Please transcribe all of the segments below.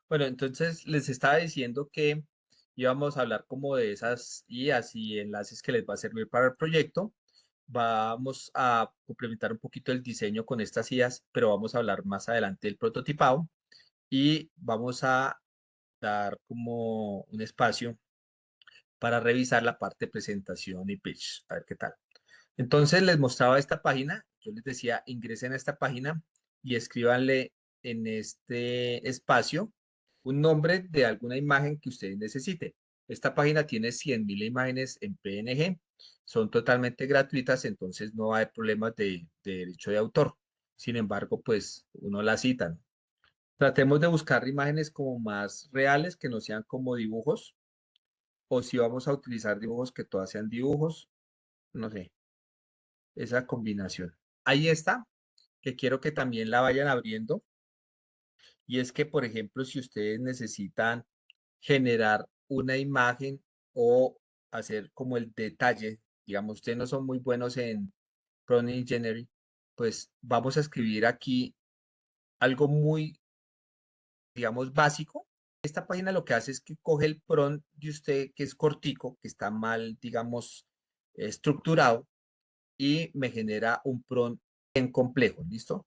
Bueno, entonces les estaba diciendo que íbamos a hablar como de esas IAs y enlaces que les va a servir para el proyecto. Vamos a complementar un poquito el diseño con estas IAs, pero vamos a hablar más adelante del prototipado y vamos a dar como un espacio para revisar la parte de presentación y pitch, a ver qué tal. Entonces les mostraba esta página, yo les decía, ingresen a esta página y escríbanle en este espacio un nombre de alguna imagen que ustedes necesiten. Esta página tiene 100.000 imágenes en PNG, son totalmente gratuitas, entonces no hay problemas de derecho de autor. Sin embargo, pues uno la cita, ¿no? Tratemos de buscar imágenes como más reales, que no sean como dibujos, o si vamos a utilizar dibujos que todas sean dibujos, no sé, esa combinación. Ahí está, que quiero que también la vayan abriendo. Y es que, por ejemplo, si ustedes necesitan generar una imagen o hacer como el detalle, digamos, ustedes no son muy buenos en Prompt Engineering, pues vamos a escribir aquí algo muy, digamos, básico. Esta página lo que hace es que coge el prompt de usted, que es cortico, que está mal, digamos, estructurado, y me genera un prompt bien complejo, ¿listo?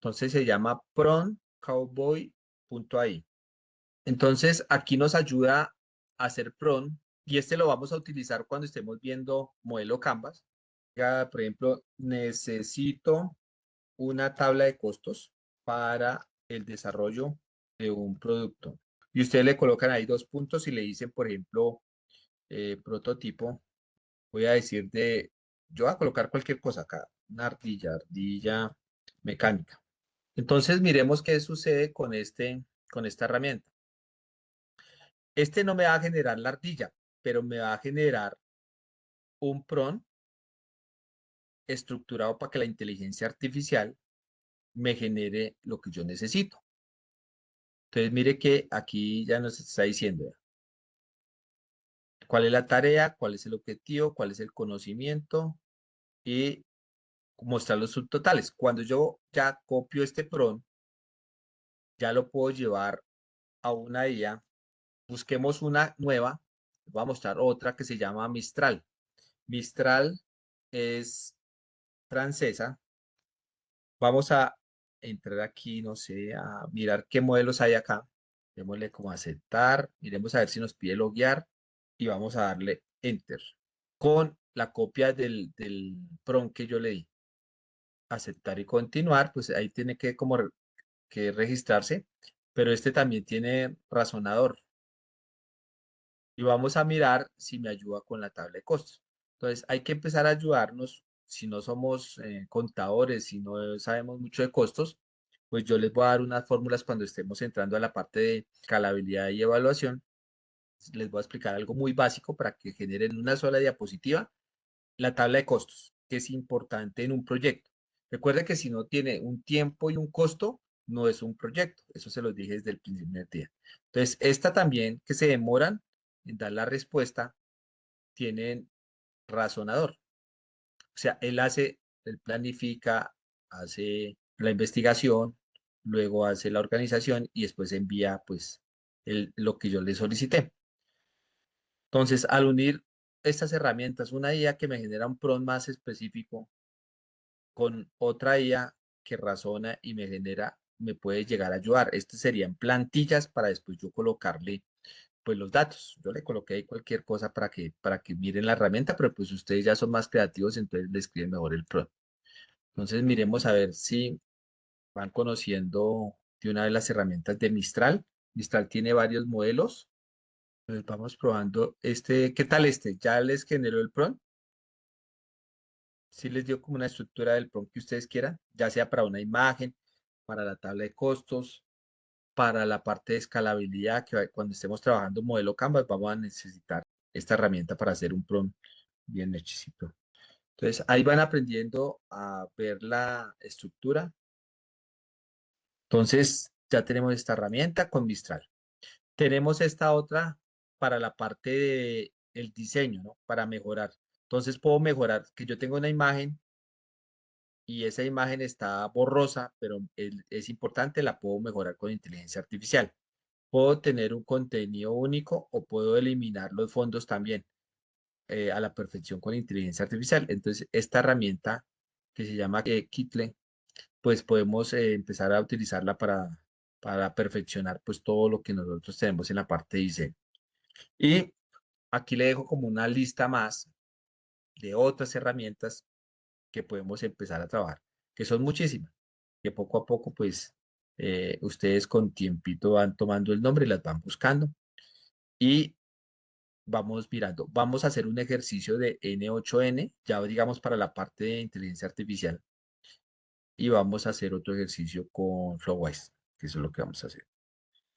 Entonces se llama promptcowboy.ai. Entonces aquí nos ayuda a hacer prompt y este lo vamos a utilizar cuando estemos viendo modelo Canvas. Ya, por ejemplo, necesito una tabla de costos para el desarrollo de un producto. Y ustedes le colocan ahí dos puntos y le dicen, por ejemplo, prototipo. Voy a decir yo voy a colocar cualquier cosa acá, una ardilla mecánica. Entonces miremos qué sucede con esta herramienta. Este no me va a generar la ardilla, pero me va a generar un prompt estructurado para que la inteligencia artificial me genere lo que yo necesito. Entonces mire que aquí ya nos está diciendo cuál es la tarea, cuál es el objetivo, cuál es el conocimiento y mostrar los subtotales. Cuando yo ya copio este prompt, ya lo puedo llevar a una IA. Busquemos una nueva. Voy a mostrar otra que se llama Mistral. Mistral es francesa. Vamos a entrar aquí, no sé, a mirar qué modelos hay acá. Démosle como aceptar. Miremos a ver si nos pide loguear y vamos a darle enter con la copia del prompt que yo le di. Aceptar y continuar, pues ahí tiene que como que registrarse, pero este también tiene razonador. Y vamos a mirar si me ayuda con la tabla de costos. Entonces, hay que empezar a ayudarnos. Si no somos contadores, si no sabemos mucho de costos, pues yo les voy a dar unas fórmulas cuando estemos entrando a la parte de escalabilidad y evaluación. Les voy a explicar algo muy básico para que generen una sola diapositiva la tabla de costos, que es importante en un proyecto. Recuerde que si no tiene un tiempo y un costo, no es un proyecto. Eso se los dije desde el primer día. Entonces, esta también que se demoran en dar la respuesta, tienen razonador. O sea, él planifica, hace la investigación, luego hace la organización y después envía pues lo que yo le solicité. Entonces, al unir estas herramientas, una IA que me genera un prompt más específico con otra IA que razona y me genera, me puede llegar a ayudar. Este serían plantillas para después yo colocarle pues los datos. Yo le coloqué ahí cualquier cosa para que miren la herramienta, pero pues ustedes ya son más creativos, entonces le escriben mejor el prompt. Entonces miremos a ver si van conociendo de una de las herramientas de Mistral. Mistral tiene varios modelos. Entonces vamos probando este. ¿Qué tal este? ¿Ya les generó el prompt? Si les dio como una estructura del prompt que ustedes quieran, ya sea para una imagen, para la tabla de costos, para la parte de escalabilidad, que cuando estemos trabajando modelo Canvas vamos a necesitar esta herramienta para hacer un prompt bien hechicito. Entonces ahí van aprendiendo a ver la estructura. Entonces ya tenemos esta herramienta con Mistral. Tenemos esta otra para la parte de el diseño, ¿no? Para mejorar. Entonces puedo mejorar que yo tengo una imagen y esa imagen está borrosa, pero es importante, la puedo mejorar con inteligencia artificial. puedo tener un contenido único o puedo eliminar los fondos también a la perfección con inteligencia artificial. Entonces, esta herramienta que se llama Kitle, pues podemos empezar a utilizarla para perfeccionar pues todo lo que nosotros tenemos en la parte de diseño. Y aquí le dejo como una lista más de otras herramientas que podemos empezar a trabajar, que son muchísimas, que poco a poco pues ustedes con tiempito van tomando el nombre y las van buscando y vamos mirando. Vamos a hacer un ejercicio de N8N, ya digamos para la parte de inteligencia artificial, y vamos a hacer otro ejercicio con Flowwise, que eso es lo que vamos a hacer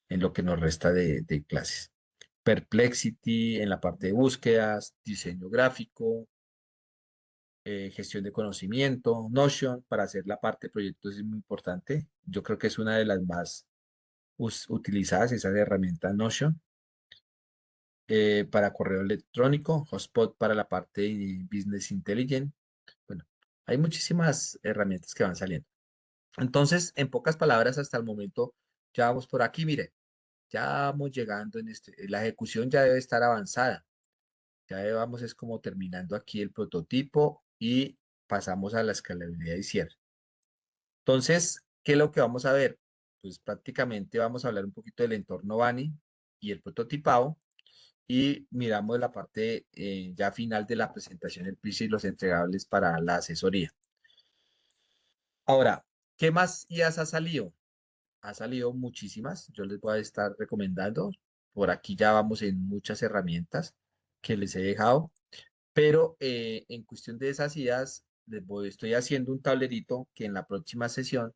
en lo que nos resta de clases. Perplexity en la parte de búsquedas, diseño gráfico, gestión de conocimiento, Notion para hacer la parte de proyectos es muy importante. Yo creo que es una de las más utilizadas, esa herramienta Notion. Para correo electrónico, Hotspot para la parte de Business Intelligence. Bueno, hay muchísimas herramientas que van saliendo. Entonces, en pocas palabras, hasta el momento, ya vamos por aquí, mire, ya vamos llegando en la ejecución ya debe estar avanzada. Ya vamos, es como terminando aquí el prototipo y pasamos a la escalabilidad y cierre. Entonces, ¿qué es lo que vamos a ver? Pues prácticamente vamos a hablar un poquito del entorno Bani y el prototipado y miramos la parte ya final de la presentación, el pitch y los entregables para la asesoría. Ahora, ¿qué más IAs ha salido? Ha salido muchísimas, yo les voy a estar recomendando. Por aquí ya vamos en muchas herramientas que les he dejado, pero en cuestión de esas IAs, estoy haciendo un tablerito que en la próxima sesión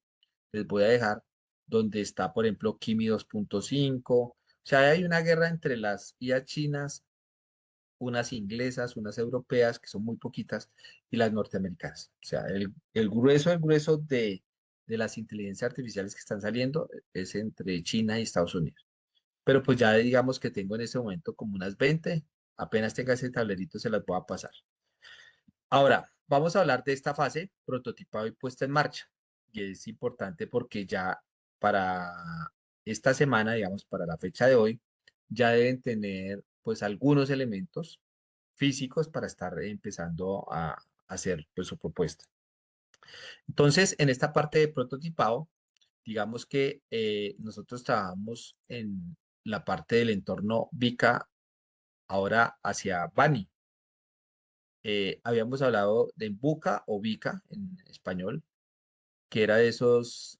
les voy a dejar, donde está, por ejemplo, Kimi 2.5. O sea, hay una guerra entre las IA chinas, unas inglesas, unas europeas, que son muy poquitas, y las norteamericanas. O sea, el grueso de las inteligencias artificiales que están saliendo es entre China y Estados Unidos. Pero pues ya digamos que tengo en ese momento como unas 20, apenas tenga ese tablerito se las voy a pasar. Ahora, vamos a hablar de esta fase, prototipado y puesta en marcha. Y es importante porque ya para esta semana, digamos, para la fecha de hoy, ya deben tener pues algunos elementos físicos para estar empezando a hacer pues su propuesta. Entonces, en esta parte de prototipado, digamos que nosotros trabajamos en la parte del entorno VICA ahora hacia Bani. Habíamos hablado de Buca o Vica en español, que era de esos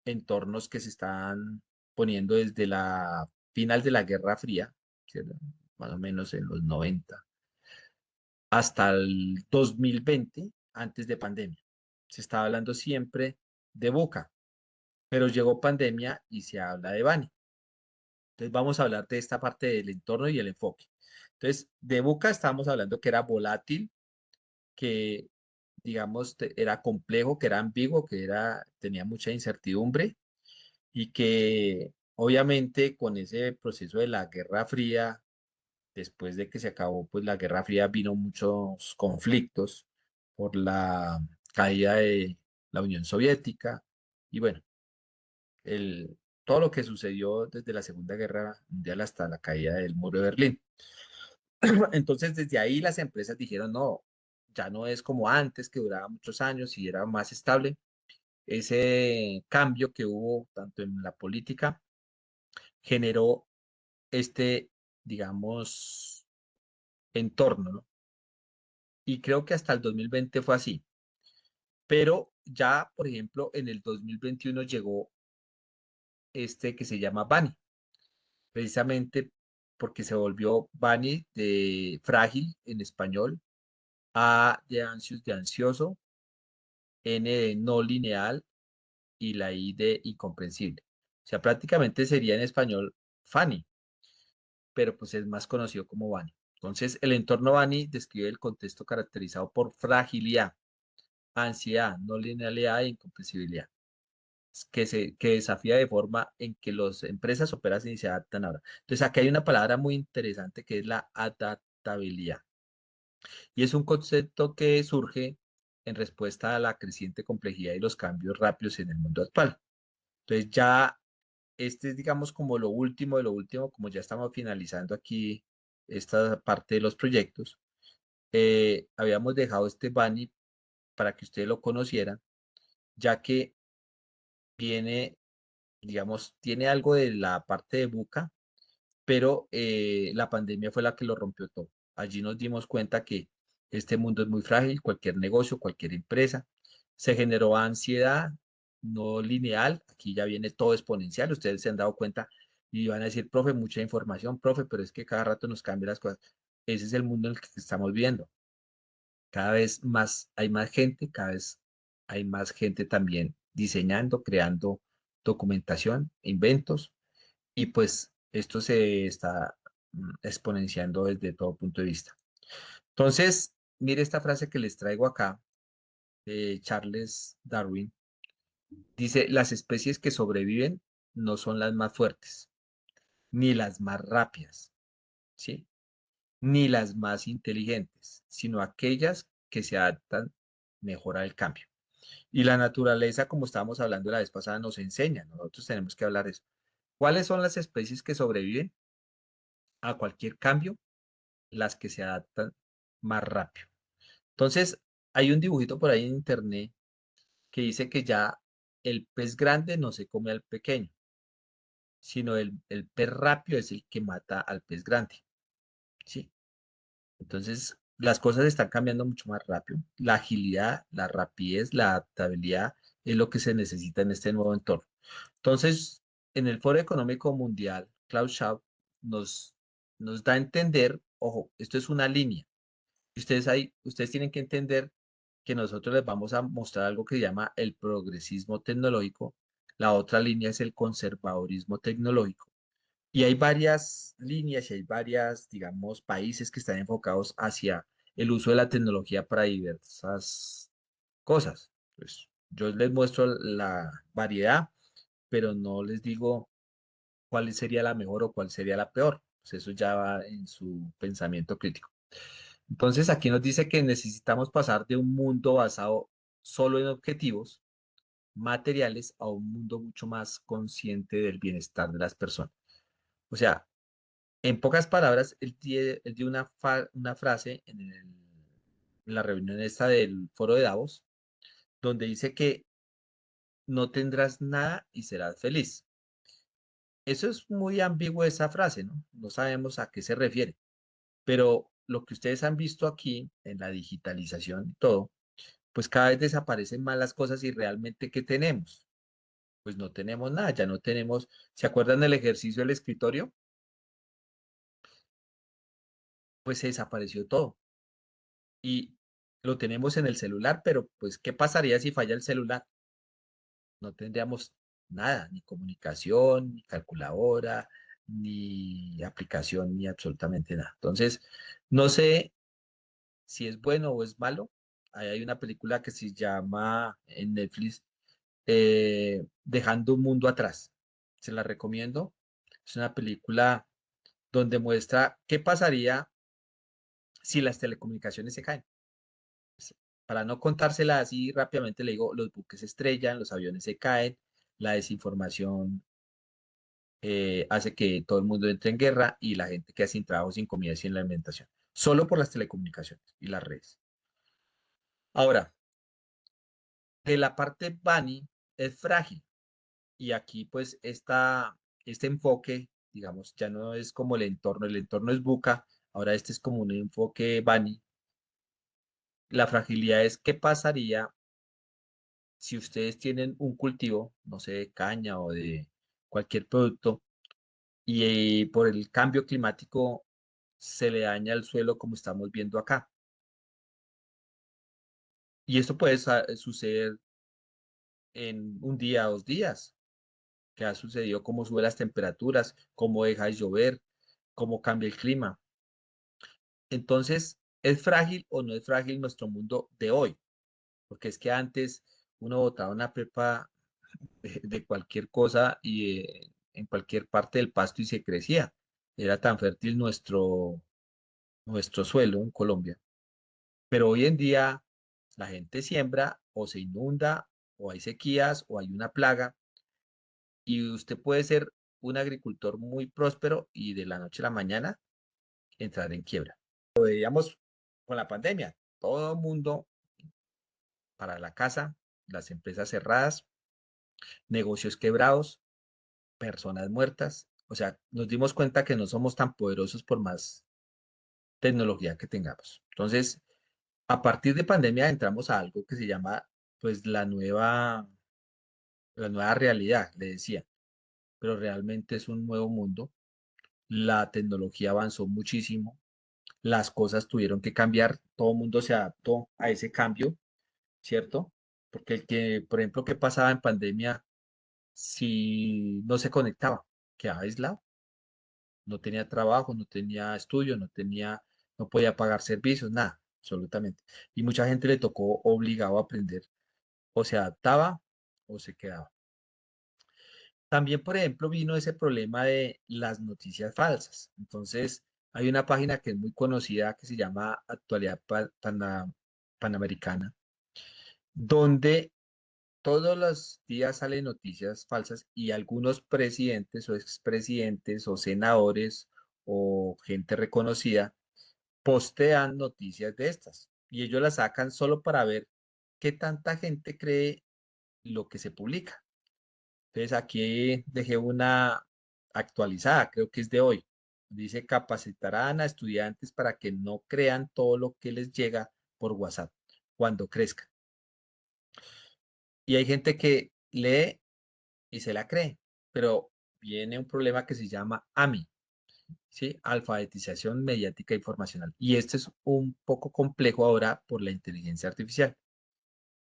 entornos que se están poniendo desde la final de la Guerra Fría, ¿cierto? Más o menos en los 90, hasta el 2020, antes de pandemia. Se estaba hablando siempre de Buca, pero llegó pandemia y se habla de Bani. Entonces vamos a hablar de esta parte del entorno y el enfoque. Entonces, de Buca estábamos hablando que era volátil, que, digamos, era complejo, que era ambiguo, tenía mucha incertidumbre y que obviamente con ese proceso de la Guerra Fría, después de que se acabó pues la Guerra Fría, vino muchos conflictos por la caída de la Unión Soviética y bueno, todo lo que sucedió desde la Segunda Guerra Mundial hasta la caída del muro de Berlín. Entonces, desde ahí las empresas dijeron, no, ya no es como antes, que duraba muchos años y era más estable. Ese cambio que hubo tanto en la política generó este, digamos, entorno, ¿no? Y creo que hasta el 2020 fue así. Pero ya, por ejemplo, en el 2021 llegó este que se llama Bani, precisamente porque se volvió Bani de frágil en español, A de ansios de ansioso, N de no lineal y la I de incomprensible. O sea, prácticamente sería en español Fanny, pero pues es más conocido como Bani. Entonces, el entorno Bani describe el contexto caracterizado por fragilidad, ansiedad, no linealidad e incomprensibilidad, que desafía de forma en que las empresas operan y se adaptan ahora. Entonces, aquí hay una palabra muy interesante que es la adaptabilidad. Y es un concepto que surge en respuesta a la creciente complejidad y los cambios rápidos en el mundo actual. Entonces ya este es, digamos, como lo último de lo último, como ya estamos finalizando aquí esta parte de los proyectos. Habíamos dejado este Bunny para que ustedes lo conocieran, ya que viene, digamos, tiene algo de la parte de Buca, pero la pandemia fue la que lo rompió todo. Allí nos dimos cuenta que este mundo es muy frágil, cualquier negocio, cualquier empresa. Se generó ansiedad no lineal, aquí ya viene todo exponencial, ustedes se han dado cuenta y van a decir, profe, mucha información, profe, pero es que cada rato nos cambian las cosas. Ese es el mundo en el que estamos viviendo. Cada vez más hay más gente, cada vez hay más gente también diseñando, creando documentación, inventos, y pues esto se está exponenciando desde todo punto de vista. Entonces, mire esta frase que les traigo acá de Charles Darwin. Dice, las especies que sobreviven no son las más fuertes, ni las más rápidas, ¿sí? Ni las más inteligentes, sino aquellas que se adaptan mejor al cambio. Y la naturaleza, como estábamos hablando la vez pasada, nos enseña, nosotros tenemos que hablar de eso. ¿Cuáles son las especies que sobreviven a cualquier cambio? Las que se adaptan más rápido. Entonces, hay un dibujito por ahí en internet que dice que ya el pez grande no se come al pequeño, sino el pez rápido es el que mata al pez grande, ¿sí? Entonces, las cosas están cambiando mucho más rápido. La agilidad, la rapidez, la adaptabilidad es lo que se necesita en este nuevo entorno. Entonces, en el Foro Económico Mundial, Klaus Schwab nos, nos da a entender, ojo, esto es una línea. Ustedes tienen que entender que nosotros les vamos a mostrar algo que se llama el progresismo tecnológico. La otra línea es el conservadurismo tecnológico. Y hay varias líneas y hay varias, digamos, países que están enfocados hacia el uso de la tecnología para diversas cosas. Pues yo les muestro la variedad, pero no les digo cuál sería la mejor o cuál sería la peor. Pues eso ya va en su pensamiento crítico. Entonces, aquí nos dice que necesitamos pasar de un mundo basado solo en objetivos materiales a un mundo mucho más consciente del bienestar de las personas. O sea, en pocas palabras, él dio una frase en la reunión esta del foro de Davos, donde dice que no tendrás nada y serás feliz. Eso es muy ambiguo esa frase, ¿no? No sabemos a qué se refiere, pero lo que ustedes han visto aquí en la digitalización y todo, pues cada vez desaparecen más las cosas y realmente ¿qué tenemos? Pues no tenemos nada, ya no tenemos, ¿se acuerdan del ejercicio del escritorio? Pues se desapareció todo y lo tenemos en el celular, pero pues ¿qué pasaría si falla el celular? No tendríamos nada, ni comunicación, ni calculadora, ni aplicación, ni absolutamente nada. Entonces, no sé si es bueno o es malo. Ahí hay una película que se llama en Netflix Dejando un mundo atrás. Se la recomiendo. Es una película donde muestra qué pasaría si las telecomunicaciones se caen. Para no contársela así rápidamente, le digo, los buques se estrellan, los aviones se caen, la desinformación hace que todo el mundo entre en guerra y la gente queda sin trabajo, sin comida y sin alimentación. Solo por las telecomunicaciones y las redes. Ahora, de la parte Bunny es frágil. Y aquí pues este enfoque, digamos, ya no es como el entorno es Buca, ahora este es como un enfoque Bunny. La fragilidad es qué pasaría si ustedes tienen un cultivo, no sé, de caña o de cualquier producto, y por el cambio climático se le daña el suelo como estamos viendo acá. Y esto puede suceder en un día, 2 días, que ha sucedido, cómo suben las temperaturas, cómo deja de llover, cómo cambia el clima. Entonces, ¿es frágil o no es frágil nuestro mundo de hoy? Porque es que antes uno botaba una pepa de cualquier cosa y en cualquier parte del pasto y se crecía. Era tan fértil nuestro suelo en Colombia. Pero hoy en día la gente siembra o se inunda o hay sequías o hay una plaga y usted puede ser un agricultor muy próspero y de la noche a la mañana entrar en quiebra. Lo veíamos con la pandemia, todo el mundo para la casa, las empresas cerradas, negocios quebrados, personas muertas. O sea, nos dimos cuenta que no somos tan poderosos por más tecnología que tengamos. Entonces, a partir de pandemia entramos a algo que se llama, pues, la nueva realidad, le decía, pero realmente es un nuevo mundo. La tecnología avanzó muchísimo, las cosas tuvieron que cambiar, todo el mundo se adaptó a ese cambio, ¿cierto? Porque el que, por ejemplo, ¿qué pasaba en pandemia si no se conectaba? Quedaba aislado, no tenía trabajo, no tenía estudio, no podía pagar servicios, nada, absolutamente. Y mucha gente le tocó obligado a aprender, o se adaptaba o se quedaba. También, por ejemplo, vino ese problema de las noticias falsas. Entonces, hay una página que es muy conocida que se llama Actualidad Panamericana, donde todos los días salen noticias falsas y algunos presidentes o expresidentes o senadores o gente reconocida postean noticias de estas y ellos las sacan solo para ver qué tanta gente cree lo que se publica. Entonces aquí dejé una actualizada, creo que es de hoy. Dice, capacitarán a estudiantes para que no crean todo lo que les llega por WhatsApp cuando crezcan. Y hay gente que lee y se la cree, pero viene un problema que se llama AMI, ¿sí? Alfabetización mediática informacional. Y este es un poco complejo ahora por la inteligencia artificial,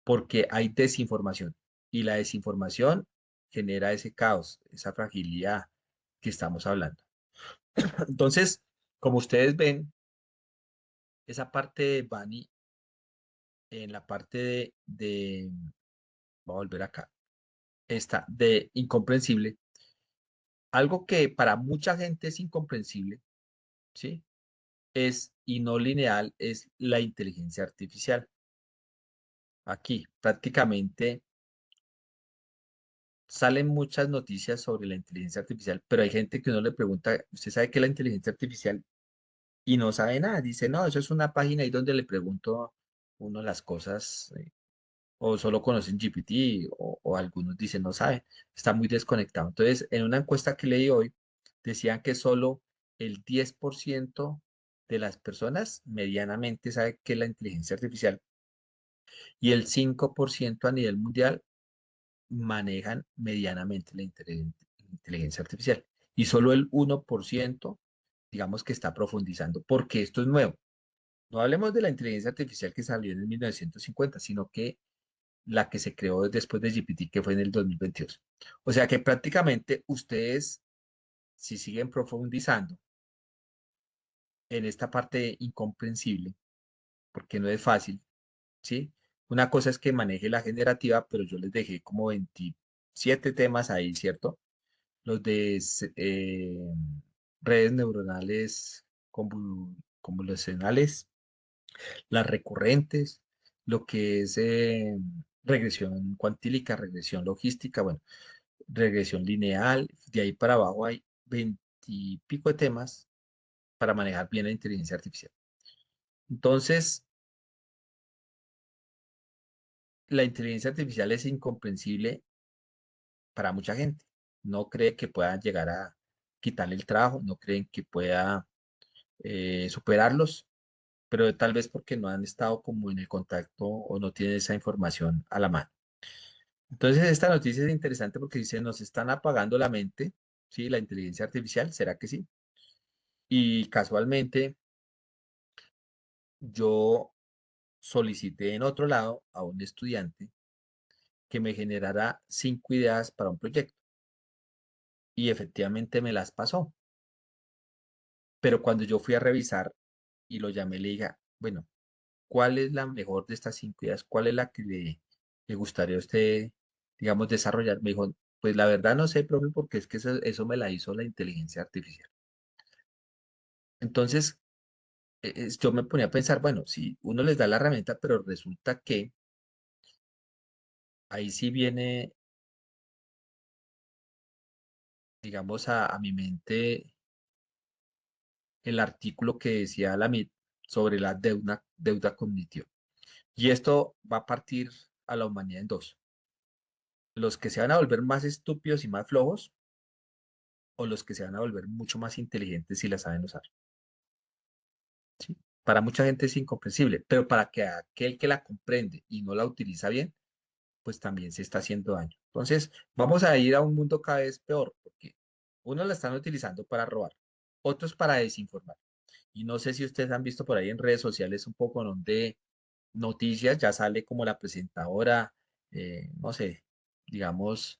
porque hay desinformación y la desinformación genera ese caos, esa fragilidad que estamos hablando. Entonces, como ustedes ven, esa parte de Bani, en la parte voy a volver acá, esta de incomprensible, algo que para mucha gente es incomprensible, ¿sí? Es y no lineal, es la inteligencia artificial. Aquí prácticamente salen muchas noticias sobre la inteligencia artificial, pero hay gente que uno le pregunta, ¿usted sabe qué es la inteligencia artificial? Y no sabe nada. Dice, no, eso es una página ahí donde le pregunto uno las cosas, o solo conocen GPT, o algunos dicen no saben, está muy desconectado. Entonces, en una encuesta que leí hoy, decían que solo el 10% de las personas medianamente sabe qué es la inteligencia artificial y el 5% a nivel mundial manejan medianamente la inteligencia artificial. Y solo el 1%, digamos que está profundizando, porque esto es nuevo. No hablemos de la inteligencia artificial que salió en el 1950, sino que la que se creó después de GPT, que fue en el 2022. O sea que prácticamente ustedes, si siguen profundizando en esta parte incomprensible, porque no es fácil, ¿sí? Una cosa es que maneje la generativa, pero yo les dejé como 27 temas ahí, ¿cierto? Los de redes neuronales convolucionales, las recurrentes, lo que es regresión cuantílica, regresión logística, bueno, regresión lineal, de ahí para abajo hay 20 y pico de temas para manejar bien la inteligencia artificial. Entonces, la inteligencia artificial es incomprensible para mucha gente. No cree que puedan llegar a quitarle el trabajo, no creen que pueda superarlos, pero tal vez porque no han estado como en el contacto o no tienen esa información a la mano. Entonces, esta noticia es interesante porque dice, nos están apagando la mente, ¿sí? La inteligencia artificial, ¿será que sí? Y casualmente yo solicité en otro lado a un estudiante que me generara 5 ideas para un proyecto y efectivamente me las pasó. Pero cuando yo fui a revisar y lo llamé, le dije, bueno, ¿cuál es la mejor de estas 5 ideas? ¿Cuál es la que le gustaría a usted, digamos, desarrollar? Me dijo, pues la verdad no sé, profe, porque es que eso me la hizo la inteligencia artificial. Entonces, yo me ponía a pensar, bueno, si uno les da la herramienta, pero resulta que ahí sí viene digamos, a mi mente el artículo que decía la MIT sobre la deuda cognitiva. Y esto va a partir a la humanidad en dos. Los que se van a volver más estúpidos y más flojos o los que se van a volver mucho más inteligentes si la saben usar. ¿Sí? Para mucha gente es incomprensible, pero para que aquel que la comprende y no la utiliza bien, pues también se está haciendo daño. Entonces, vamos a ir a un mundo cada vez peor, porque unos la están utilizando para robar, otros para desinformar. Y no sé si ustedes han visto por ahí en redes sociales un poco donde noticias ya sale como la presentadora, no sé, digamos,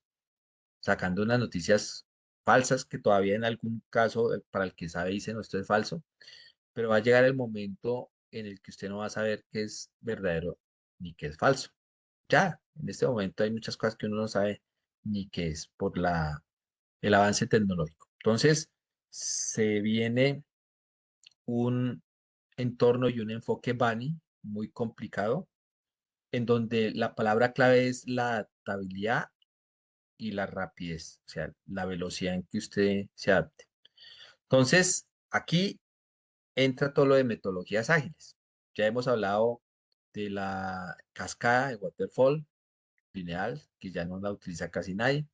sacando unas noticias falsas que todavía en algún caso, para el que sabe, dice no, esto es falso, pero va a llegar el momento en el que usted no va a saber qué es verdadero ni qué es falso. Ya, en este momento hay muchas cosas que uno no sabe ni qué es por el avance tecnológico. Entonces, se viene un entorno y un enfoque Bunny muy complicado, en donde la palabra clave es la adaptabilidad y la rapidez, o sea, la velocidad en que usted se adapte. Entonces, aquí entra todo lo de metodologías ágiles. Ya hemos hablado de la cascada, de waterfall, lineal, que ya no la utiliza casi nadie.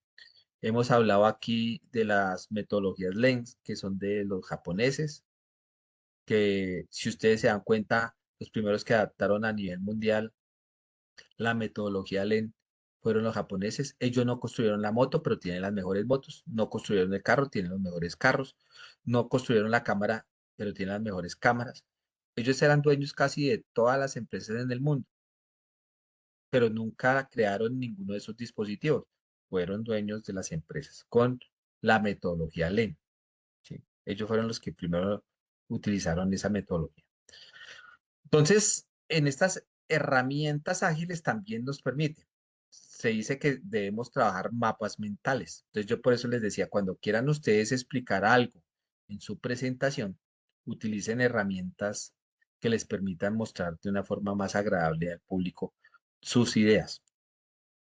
Hemos hablado aquí de las metodologías LENS, que son de los japoneses, que si ustedes se dan cuenta, los primeros que adaptaron a nivel mundial la metodología LEN fueron los japoneses. Ellos no construyeron la moto, pero tienen las mejores motos. No construyeron el carro, tienen los mejores carros. No construyeron la cámara, pero tienen las mejores cámaras. Ellos eran dueños casi de todas las empresas en el mundo, pero nunca crearon ninguno de esos dispositivos. Fueron dueños de las empresas con la metodología LEN. ¿Sí? Ellos fueron los que primero utilizaron esa metodología. Entonces, en estas herramientas ágiles también nos permite. Se dice que debemos trabajar mapas mentales. Entonces, yo por eso les decía, cuando quieran ustedes explicar algo en su presentación, utilicen herramientas que les permitan mostrar de una forma más agradable al público sus ideas.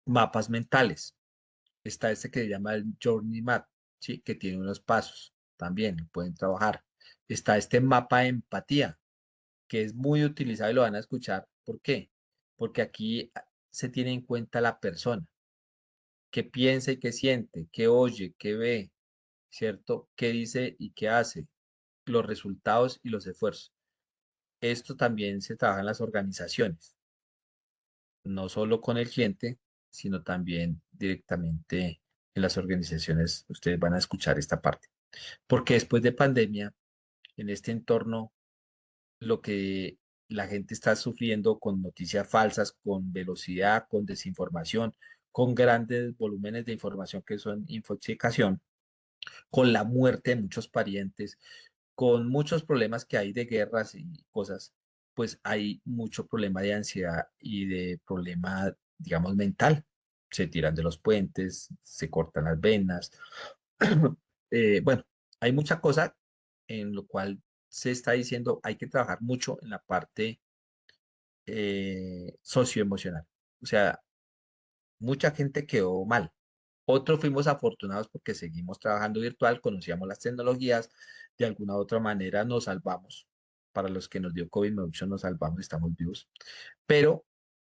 Mapas mentales. Está este que se llama el Journey Map, ¿sí? Que tiene unos pasos. También lo pueden trabajar. Está este mapa de empatía que es muy utilizado y lo van a escuchar. ¿Por qué? Porque aquí se tiene en cuenta la persona, qué piensa y qué siente, qué oye, qué ve, ¿cierto? ¿Qué dice y qué hace? Los resultados y los esfuerzos. Esto también se trabaja en las organizaciones, no solo con el cliente, sino también directamente en las organizaciones. Ustedes van a escuchar esta parte. Porque después de pandemia, en este entorno lo que la gente está sufriendo con noticias falsas, con velocidad, con desinformación, con grandes volúmenes de información que son infoxicación, con la muerte de muchos parientes, con muchos problemas que hay de guerras y cosas, pues hay mucho problema de ansiedad y de problema, digamos, mental. Se tiran de los puentes, se cortan las venas. Bueno, hay mucha cosa en lo cual se está diciendo hay que trabajar mucho en la parte socioemocional. O sea, mucha gente quedó mal. Otros fuimos afortunados porque seguimos trabajando virtual, conocíamos las tecnologías, de alguna u otra manera nos salvamos. Para los que nos dio COVID, mucho nos salvamos, estamos vivos, pero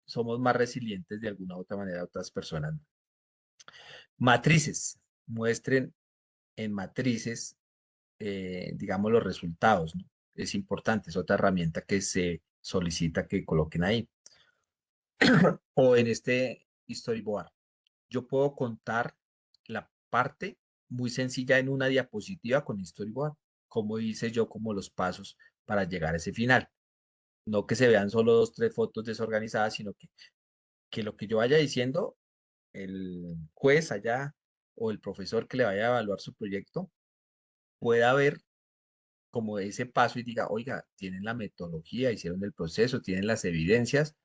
somos más resilientes de alguna u otra manera a otras personas. Matrices, muestren en matrices, digamos, los resultados, ¿no? Es importante, es otra herramienta que se solicita que coloquen ahí. O en este storyboard. Yo puedo contar la parte muy sencilla en una diapositiva con storyboard, como hice yo, como los pasos para llegar a ese final. No que se vean solo dos, tres fotos desorganizadas, sino que lo que yo vaya diciendo, el juez allá o el profesor que le vaya a evaluar su proyecto pueda ver como ese paso y diga, oiga, tienen la metodología, hicieron el proceso, tienen las evidencias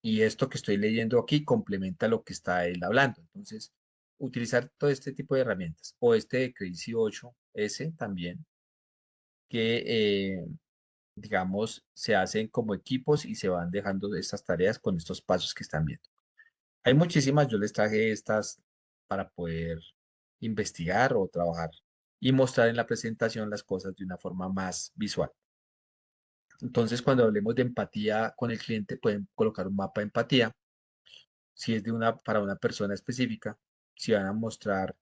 y esto que estoy leyendo aquí complementa lo que está él hablando. Entonces, utilizar todo este tipo de herramientas o este de Crazy 8S también, que digamos se hacen como equipos y se van dejando estas tareas con estos pasos que están viendo. Hay muchísimas, yo les traje estas para poder investigar o trabajar y mostrar en la presentación las cosas de una forma más visual. Entonces, cuando hablemos de empatía con el cliente, pueden colocar un mapa de empatía. Si es para una persona específica, si van a mostrar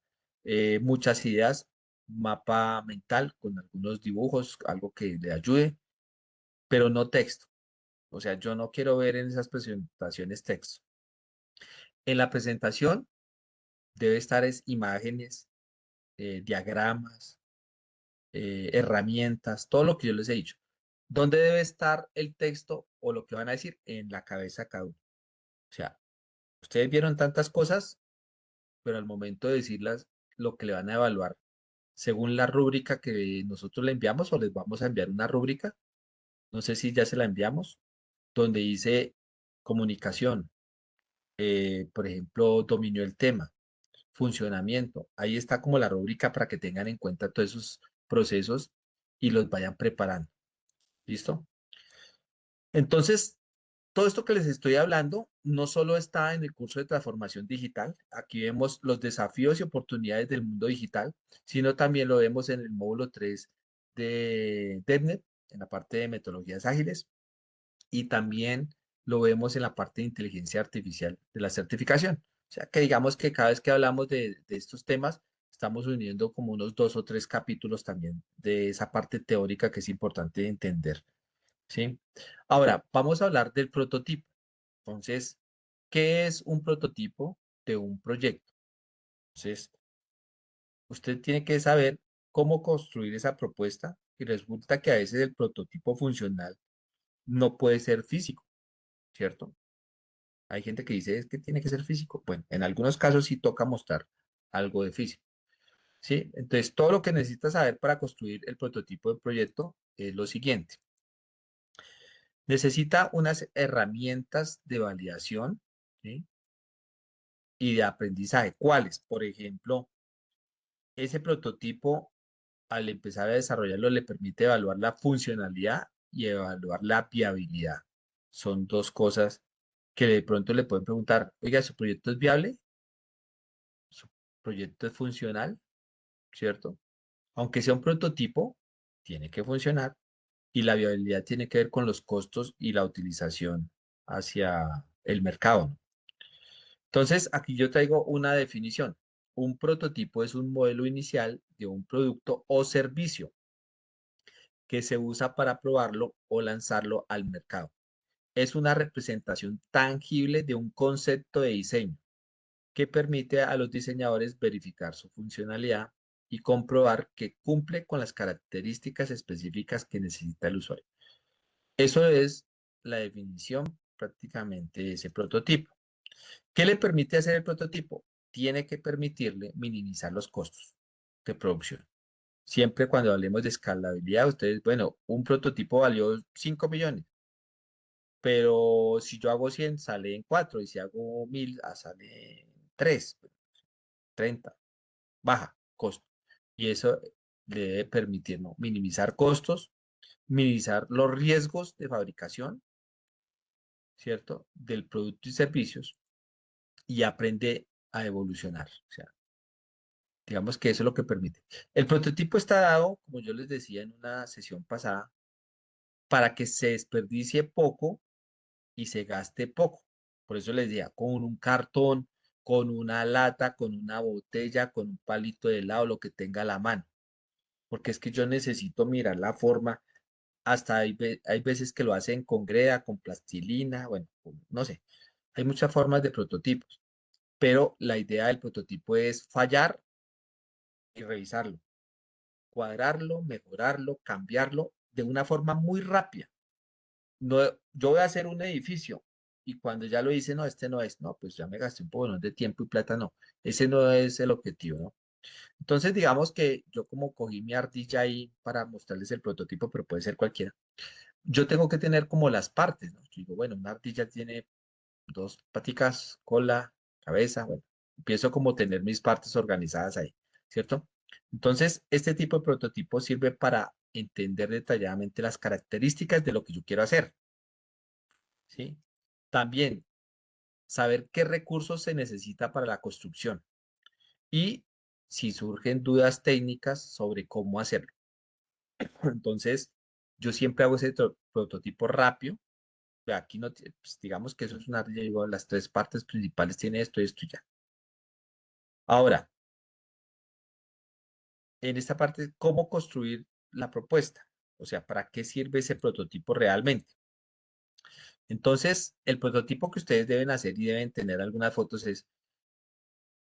muchas ideas, mapa mental con algunos dibujos, algo que le ayude, pero no texto. O sea, yo no quiero ver en esas presentaciones texto. En la presentación debe estar imágenes, diagramas, herramientas, todo lo que yo les he dicho. ¿Dónde debe estar el texto o lo que van a decir? En la cabeza de cada uno. O sea, ustedes vieron tantas cosas, pero al momento de decirlas, lo que le van a evaluar, según la rúbrica que nosotros le enviamos o les vamos a enviar una rúbrica, no sé si ya se la enviamos, donde dice comunicación, por ejemplo, dominio del tema, funcionamiento. Ahí está como la rúbrica para que tengan en cuenta todos esos procesos y los vayan preparando. ¿Listo? Entonces, todo esto que les estoy hablando no solo está en el curso de transformación digital, aquí vemos los desafíos y oportunidades del mundo digital, sino también lo vemos en el módulo 3 de DevNet, en la parte de metodologías ágiles, y también lo vemos en la parte de inteligencia artificial de la certificación. O sea, que digamos que cada vez que hablamos de estos temas, estamos uniendo como unos 2 o 3 capítulos también de esa parte teórica que es importante entender. ¿Sí? Ahora, vamos a hablar del prototipo. Entonces, ¿qué es un prototipo de un proyecto? Entonces, usted tiene que saber cómo construir esa propuesta y resulta que a veces el prototipo funcional no puede ser físico, ¿cierto? Hay gente que dice es que tiene que ser físico. Bueno, en algunos casos sí toca mostrar algo de físico, ¿sí? Entonces, todo lo que necesitas saber para construir el prototipo de proyecto es lo siguiente. Necesita unas herramientas de validación, ¿sí? Y de aprendizaje. ¿Cuáles? Por ejemplo, ese prototipo, al empezar a desarrollarlo, le permite evaluar la funcionalidad y evaluar la viabilidad. Son dos cosas que de pronto le pueden preguntar, oiga, ¿su proyecto es viable? ¿Su proyecto es funcional? ¿Cierto? Aunque sea un prototipo, tiene que funcionar y la viabilidad tiene que ver con los costos y la utilización hacia el mercado, ¿no? Entonces, aquí yo traigo una definición. Un prototipo es un modelo inicial de un producto o servicio que se usa para probarlo o lanzarlo al mercado. Es una representación tangible de un concepto de diseño que permite a los diseñadores verificar su funcionalidad y comprobar que cumple con las características específicas que necesita el usuario. Eso es la definición prácticamente de ese prototipo. ¿Qué le permite hacer el prototipo? Tiene que permitirle minimizar los costos de producción. Siempre cuando hablemos de escalabilidad, ustedes, bueno, un prototipo valió 5 millones, pero si yo hago 100 sale en 4 y si hago 1000 sale en 3, 30, baja costo. Y eso le debe permitir, ¿no? Minimizar costos, minimizar los riesgos de fabricación, ¿cierto? Del producto y servicios y aprende a evolucionar. O sea, digamos que eso es lo que permite. El prototipo está dado, como yo les decía en una sesión pasada, para que se desperdicie poco y se gaste poco. Por eso les decía, con un cartón, con una lata, con una botella, con un palito de helado, lo que tenga a la mano. Porque es que yo necesito mirar la forma. Hasta hay veces que lo hacen con greda, con plastilina, bueno, no sé. Hay muchas formas de prototipos, pero la idea del prototipo es fallar y revisarlo, cuadrarlo, mejorarlo, cambiarlo de una forma muy rápida. No, yo voy a hacer un edificio y cuando ya lo hice, no, este no es, no, pues ya me gasté un poco ¿no? de tiempo y plata, no, ese no es el objetivo, ¿no? Entonces, digamos que yo como cogí mi ardilla ahí para mostrarles el prototipo, pero puede ser cualquiera, yo tengo que tener como las partes, ¿no? Yo digo, bueno, una ardilla tiene dos paticas, cola, cabeza, bueno, empiezo como tener mis partes organizadas ahí, ¿cierto? Entonces, este tipo de prototipo sirve para entender detalladamente las características de lo que yo quiero hacer, ¿sí? También saber qué recursos se necesita para la construcción y si surgen dudas técnicas sobre cómo hacerlo. Entonces, yo siempre hago ese prototipo rápido. Vea, aquí no, pues, digamos que eso es una ardilla, digo, las tres partes principales tiene esto, esto y ya. Ahora, en esta parte, ¿cómo construir la propuesta? O sea, ¿para qué sirve ese prototipo realmente? Entonces, el prototipo que ustedes deben hacer y deben tener algunas fotos es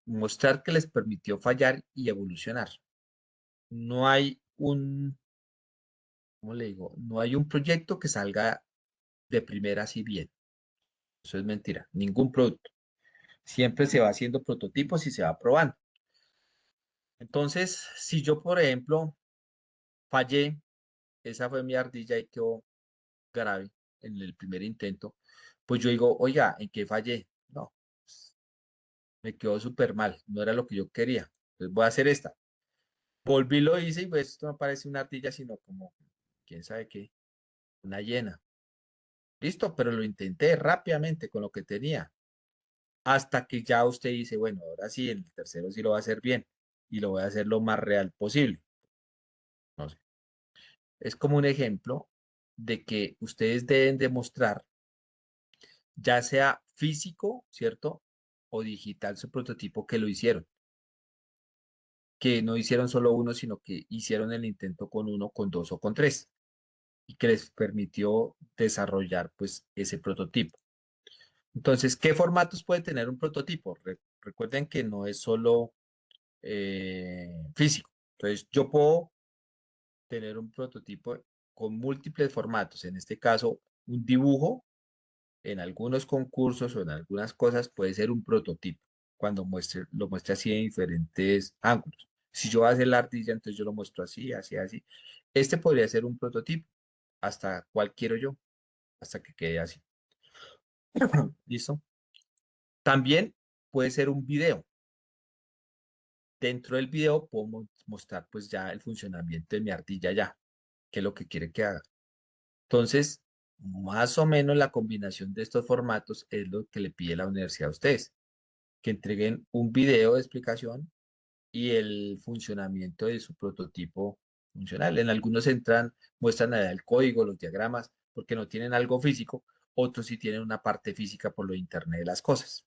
mostrar que les permitió fallar y evolucionar. No hay un, ¿cómo le digo? No hay un proyecto que salga de primera así bien. Eso es mentira. Ningún producto. Siempre se va haciendo prototipos y se va probando. Entonces, si yo, por ejemplo, fallé, esa fue mi ardilla y quedó grave en el primer intento, pues yo digo, oiga, ¿en qué fallé? No, pues, me quedó súper mal, no era lo que yo quería. Entonces voy a hacer esta. Volví, lo hice y pues esto no parece una ardilla, sino como, quién sabe qué, una hiena. Listo, pero lo intenté rápidamente con lo que tenía, hasta que ya usted dice, bueno, ahora sí, en el tercero sí lo va a hacer bien y lo voy a hacer lo más real posible. No sé. Es como un ejemplo de que ustedes deben demostrar, ya sea físico, ¿cierto? O digital, su prototipo que lo hicieron, que no hicieron solo uno, sino que hicieron el intento con uno, con dos o con tres, y que les permitió desarrollar pues ese prototipo. Entonces, ¿qué formatos puede tener un prototipo? Recuerden que no es solo físico. Entonces, yo puedo tener un prototipo con múltiples formatos. En este caso, un dibujo en algunos concursos o en algunas cosas puede ser un prototipo cuando lo muestre así en diferentes ángulos. Si yo voy a hacer la ardilla, entonces yo lo muestro así, así, así. Este podría ser un prototipo. ¿Hasta cuál quiero yo? Hasta que quede así. ¿Listo? También puede ser un video. Dentro del video puedo mostrar pues ya el funcionamiento de mi ardilla ya, que es lo que quiere que haga. Entonces, más o menos la combinación de estos formatos es lo que le pide la universidad a ustedes, que entreguen un video de explicación y el funcionamiento de su prototipo funcional. En algunos entran, muestran el código, los diagramas, porque no tienen algo físico, otros sí tienen una parte física por lo de Internet de las cosas,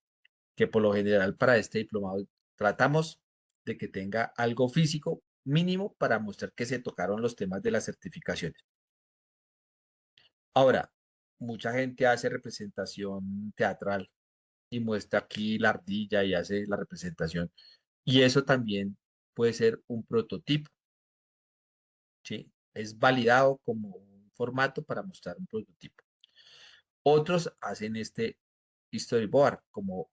que por lo general para este diplomado tratamos de que tenga algo físico mínimo para mostrar que se tocaron los temas de las certificaciones. Ahora, mucha gente hace representación teatral y muestra aquí la ardilla y hace la representación. Y eso también puede ser un prototipo, ¿sí? Es validado como un formato para mostrar un prototipo. Otros hacen este storyboard, como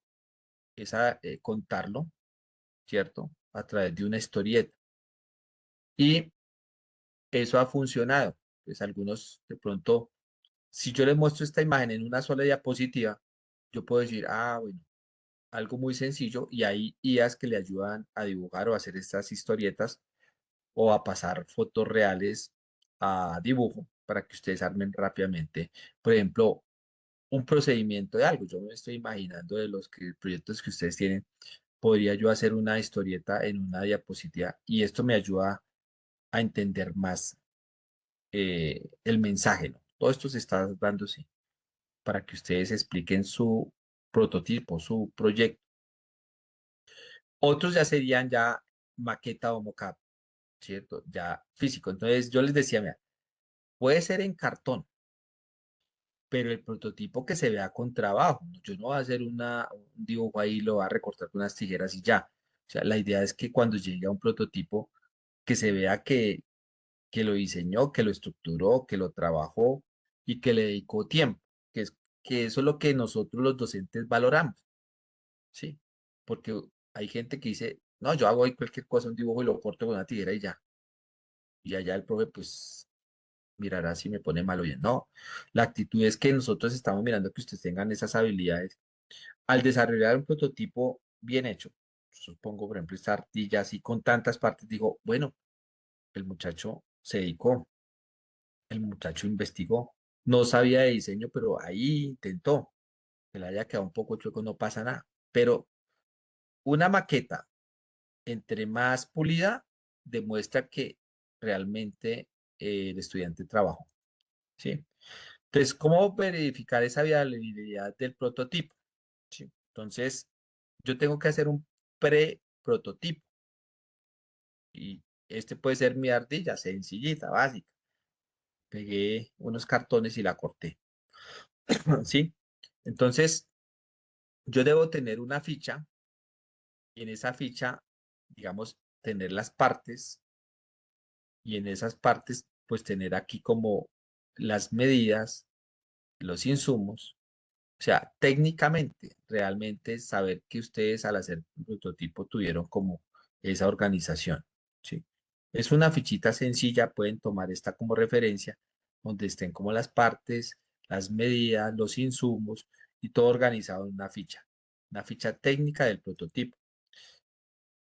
esa, contarlo, ¿cierto? A través de una historieta. Y eso ha funcionado. Pues algunos de pronto, si yo les muestro esta imagen en una sola diapositiva, yo puedo decir, ah, bueno, algo muy sencillo y hay IAs que le ayudan a dibujar o a hacer estas historietas o a pasar fotos reales a dibujo para que ustedes armen rápidamente. Por ejemplo, un procedimiento de algo. Yo me estoy imaginando de los proyectos que ustedes tienen, podría yo hacer una historieta en una diapositiva y esto me ayuda a entender más el mensaje, ¿no? Todo esto se está dando, sí, para que ustedes expliquen su prototipo, su proyecto. Otros ya serían ya maqueta o mockup, ¿cierto? Ya físico. Entonces yo les decía, mira, puede ser en cartón, pero el prototipo que se vea con trabajo. Yo no voy a hacer un dibujo ahí, lo voy a recortar con unas tijeras y ya. O sea, la idea es que cuando llegue a un prototipo, que se vea que lo diseñó, que lo estructuró, que lo trabajó y que le dedicó tiempo, que eso es lo que nosotros los docentes valoramos, ¿sí? Porque hay gente que dice, no, yo hago ahí cualquier cosa, un dibujo y lo corto con una tijera y ya. Y allá el profe, pues, mirará si me pone mal o bien. No, la actitud es que nosotros estamos mirando que ustedes tengan esas habilidades. Al desarrollar un prototipo bien hecho, supongo, por ejemplo, esta ardilla así con tantas partes, dijo, bueno, el muchacho se dedicó, el muchacho investigó, no sabía de diseño, pero ahí intentó, que le haya quedado un poco chueco, no pasa nada. Pero una maqueta entre más pulida, demuestra que realmente el estudiante trabajó, ¿sí? Entonces, ¿cómo verificar esa viabilidad del prototipo? ¿Sí? Entonces, yo tengo que hacer un pre-prototipo y este puede ser mi ardilla, sencillita, básica. Pegué unos cartones y la corté, ¿sí? Entonces, yo debo tener una ficha y en esa ficha, digamos, tener las partes y en esas partes, pues tener aquí como las medidas, los insumos. O sea, técnicamente, realmente saber que ustedes al hacer un prototipo tuvieron como esa organización, ¿sí? Es una fichita sencilla, pueden tomar esta como referencia, donde estén como las partes, las medidas, los insumos y todo organizado en una ficha técnica del prototipo,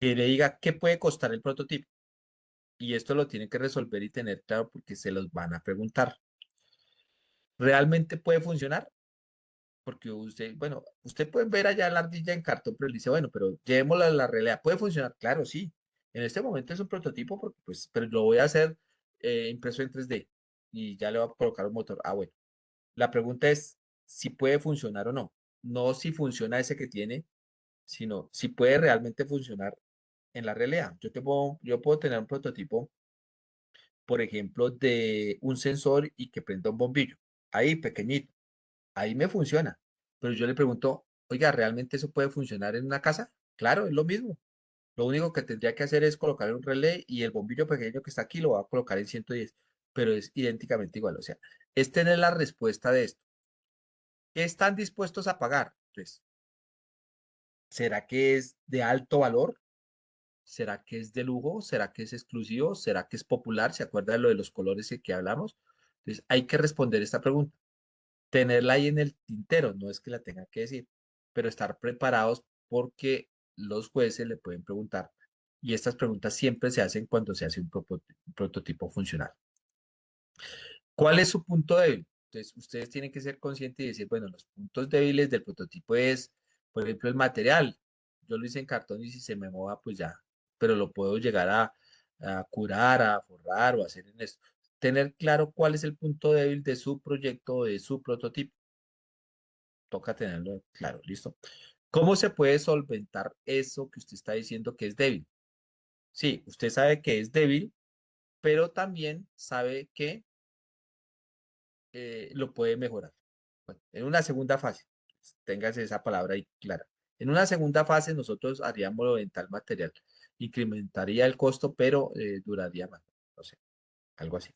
que le diga qué puede costar el prototipo. Y esto lo tienen que resolver y tener claro porque se los van a preguntar. ¿Realmente puede funcionar? Porque usted, bueno, usted puede ver allá la ardilla en cartón, pero él dice, bueno, pero llevémosla a la realidad. ¿Puede funcionar? Claro, sí. En este momento es un prototipo, porque, pues, pero lo voy a hacer impreso en 3D y ya le voy a colocar un motor. Ah, bueno. La pregunta es si puede funcionar o no. No si funciona ese que tiene, sino si puede realmente funcionar en la realidad. Yo puedo tener un prototipo, por ejemplo, de un sensor y que prenda un bombillo. Ahí, pequeñito. Ahí me funciona. Pero yo le pregunto, oiga, ¿realmente eso puede funcionar en una casa? Claro, es lo mismo. Lo único que tendría que hacer es colocar un relé y el bombillo pequeño que está aquí lo va a colocar en 110, pero es idénticamente igual. O sea, es tener la respuesta de esto. ¿Qué están dispuestos a pagar? Pues, ¿será que es de alto valor? ¿Será que es de lujo? ¿Será que es exclusivo? ¿Será que es popular? ¿Se acuerda de lo de los colores que hablamos? Entonces, hay que responder esta pregunta. Tenerla ahí en el tintero, no es que la tenga que decir, pero estar preparados porque los jueces le pueden preguntar y estas preguntas siempre se hacen cuando se hace un prototipo funcional. ¿Cuál es su punto débil? Entonces, ustedes tienen que ser conscientes y decir, bueno, los puntos débiles del prototipo es, por ejemplo, el material. Yo lo hice en cartón y si se me moja, pues ya, pero lo puedo llegar a curar, a forrar o hacer en esto. Tener claro cuál es el punto débil de su proyecto o de su prototipo. Toca tenerlo claro, ¿listo? ¿Cómo se puede solventar eso que usted está diciendo que es débil? Sí, usted sabe que es débil, pero también sabe que lo puede mejorar. Bueno, en una segunda fase, pues, téngase esa palabra ahí clara. En una segunda fase nosotros haríamos lo de tal material, incrementaría el costo, pero duraría más, no sé, algo así.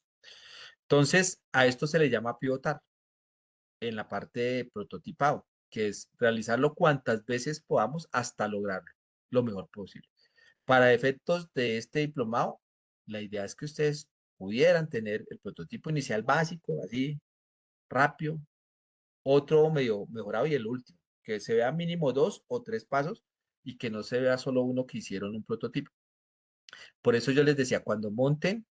Entonces, a esto se le llama pivotar en la parte de prototipado, que es realizarlo cuantas veces podamos hasta lograrlo lo mejor posible. Para efectos de este diplomado, la idea es que ustedes pudieran tener el prototipo inicial básico, así rápido, otro medio mejorado y el último, que se vea mínimo 2 o 3 pasos y que no se vea solo uno que hicieron un prototipo. Por eso yo les decía, cuando monten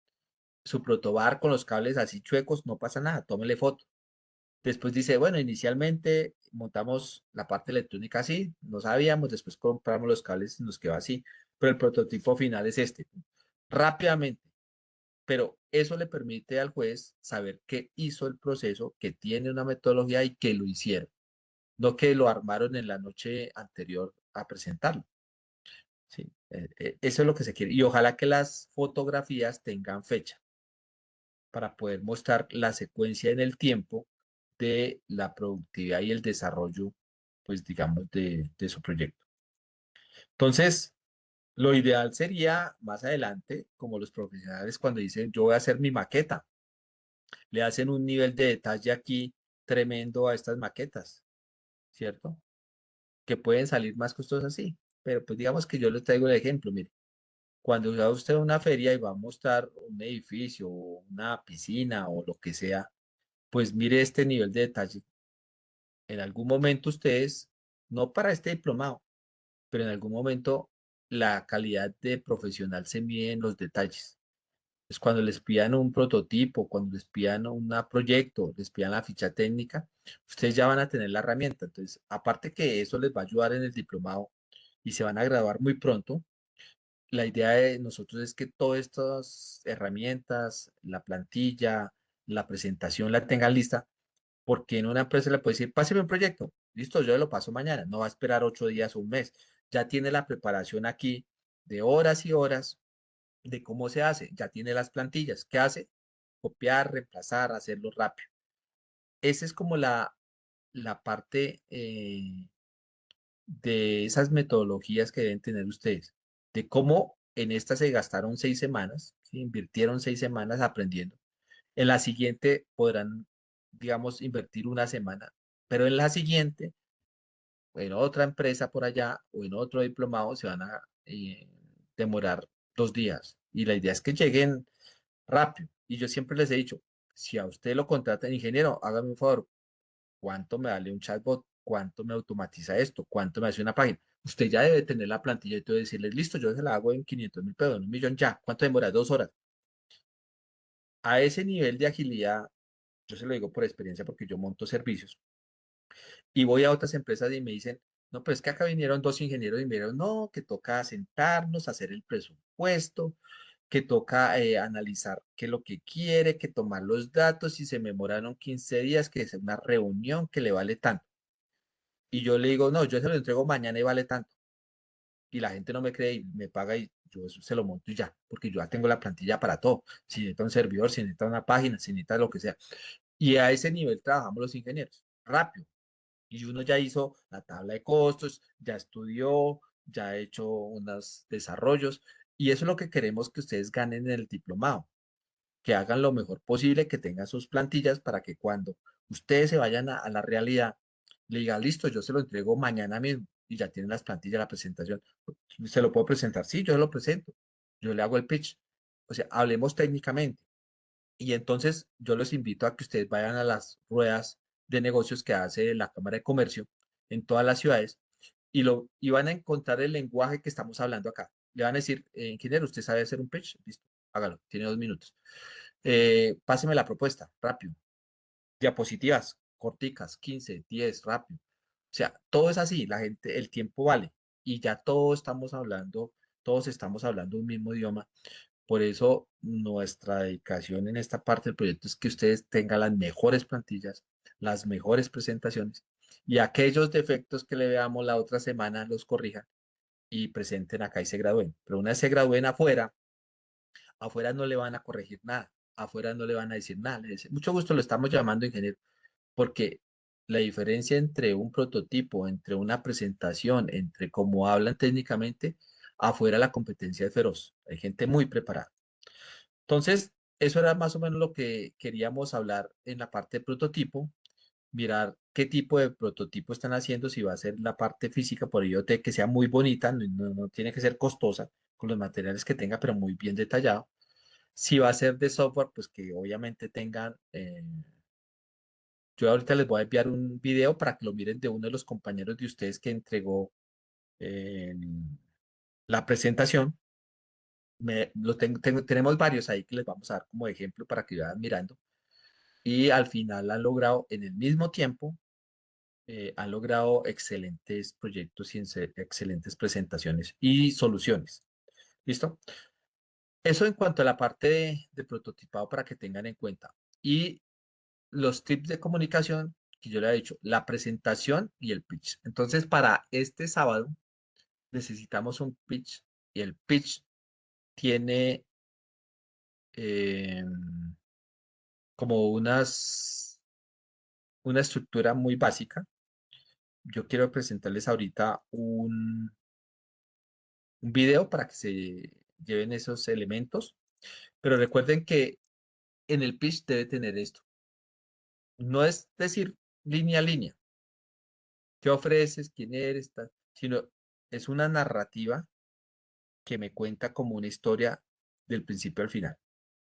su protobar con los cables así chuecos, no pasa nada, tómenle foto. Después dice, bueno, inicialmente montamos la parte electrónica así, no sabíamos, después compramos los cables y nos quedó así, pero el prototipo final es este. Rápidamente, pero eso le permite al juez saber que hizo el proceso, que tiene una metodología y que lo hicieron, no que lo armaron en la noche anterior a presentarlo. Sí, eso es lo que se quiere. Y ojalá que las fotografías tengan fecha para poder mostrar la secuencia en el tiempo de la productividad y el desarrollo, pues digamos, de su proyecto. Entonces, lo ideal sería más adelante, como los profesionales cuando dicen, yo voy a hacer mi maqueta, le hacen un nivel de detalle aquí tremendo a estas maquetas, ¿cierto? Que pueden salir más costosas así, pero pues digamos que yo les traigo el ejemplo, mire, cuando va usted a una feria y va a mostrar un edificio o una piscina o lo que sea, pues mire este nivel de detalle. En algún momento ustedes, no para este diplomado, pero en algún momento la calidad de profesional se mide en los detalles. Es cuando les pidan un prototipo, cuando les pidan un proyecto, les pidan la ficha técnica, ustedes ya van a tener la herramienta. Entonces, aparte que eso les va a ayudar en el diplomado y se van a graduar muy pronto, la idea de nosotros es que todas estas herramientas, la plantilla, la presentación la tengan lista, porque en una empresa le puede decir, páseme un proyecto, listo, yo lo paso mañana, no va a esperar 8 días o un mes, ya tiene la preparación aquí de horas y horas de cómo se hace, ya tiene las plantillas, ¿qué hace? Copiar, reemplazar, hacerlo rápido. Esa es como la parte de esas metodologías que deben tener ustedes, de cómo en esta se gastaron 6 semanas, ¿sí? Invirtieron 6 semanas aprendiendo. En la siguiente podrán, digamos, invertir una semana, pero en la siguiente, en otra empresa por allá o en otro diplomado se van a demorar 2 días. Y la idea es que lleguen rápido. Y yo siempre les he dicho, si a usted lo contratan ingeniero, hágame un favor, ¿cuánto me vale un chatbot? ¿Cuánto me automatiza esto? ¿Cuánto me hace una página? Usted ya debe tener la plantilla y todo decirles, listo, yo se la hago en 500.000 pesos, en 1 millón ya. ¿Cuánto demora? 2 horas. A ese nivel de agilidad, yo se lo digo por experiencia porque yo monto servicios y voy a otras empresas y me dicen, no, pues es que acá vinieron 2 ingenieros y me dijeron, no, que toca sentarnos, hacer el presupuesto, que toca analizar qué es lo que quiere, que tomar los datos y se me demoraron 15 días, que es una reunión que le vale tanto. Y yo le digo, no, yo se lo entrego mañana y vale tanto. Y la gente no me cree y me paga y yo eso se lo monto y ya, porque yo ya tengo la plantilla para todo. Si necesita un servidor, si necesita una página, si necesita lo que sea. Y a ese nivel trabajamos los ingenieros, rápido. Y uno ya hizo la tabla de costos, ya estudió, ya ha hecho unos desarrollos. Y eso es lo que queremos que ustedes ganen en el diplomado, que hagan lo mejor posible, que tengan sus plantillas para que cuando ustedes se vayan a la realidad, le digan, listo, yo se lo entrego mañana mismo y ya tienen las plantillas, la presentación. ¿Se lo puedo presentar? Sí, yo se lo presento. Yo le hago el pitch. O sea, hablemos técnicamente. Y entonces yo los invito a que ustedes vayan a las ruedas de negocios que hace la Cámara de Comercio en todas las ciudades y van a encontrar el lenguaje que estamos hablando acá. Le van a decir, ingeniero, ¿usted sabe hacer un pitch? Listo, hágalo, tiene 2 minutos. Páseme la propuesta, rápido. Diapositivas, corticas, 15, 10, rápido. O sea, todo es así, la gente, el tiempo vale y ya todos estamos hablando un mismo idioma. Por eso nuestra dedicación en esta parte del proyecto es que ustedes tengan las mejores plantillas, las mejores presentaciones y aquellos defectos que le veamos la otra semana los corrijan y presenten acá y se gradúen. Pero una vez se gradúen afuera, afuera no le van a corregir nada, afuera no le van a decir nada. Le dicen, mucho gusto, lo estamos llamando ingeniero, porque la diferencia entre un prototipo, entre una presentación, entre cómo hablan técnicamente, afuera la competencia es feroz. Hay gente muy preparada. Entonces, eso era más o menos lo que queríamos hablar en la parte de prototipo, mirar qué tipo de prototipo están haciendo, si va a ser la parte física por IoT que sea muy bonita, no tiene que ser costosa con los materiales que tenga, pero muy bien detallado. Si va a ser de software, pues que obviamente tengan, yo ahorita les voy a enviar un video para que lo miren de uno de los compañeros de ustedes que entregó eh, la presentación. Tenemos varios ahí que les vamos a dar como ejemplo para que vayan mirando. Y al final han logrado en el mismo tiempo, han logrado excelentes proyectos y excelentes presentaciones y soluciones. ¿Listo? Eso en cuanto a la parte de prototipado para que tengan en cuenta. Y los tips de comunicación que yo le he dicho, la presentación y el pitch. Entonces, para este sábado necesitamos un pitch y el pitch tiene eh, como una estructura muy básica. Yo quiero presentarles ahorita un video para que se lleven esos elementos, pero recuerden que en el pitch debe tener esto. No es decir línea a línea, qué ofreces, quién eres, sino es una narrativa que me cuenta como una historia del principio al final.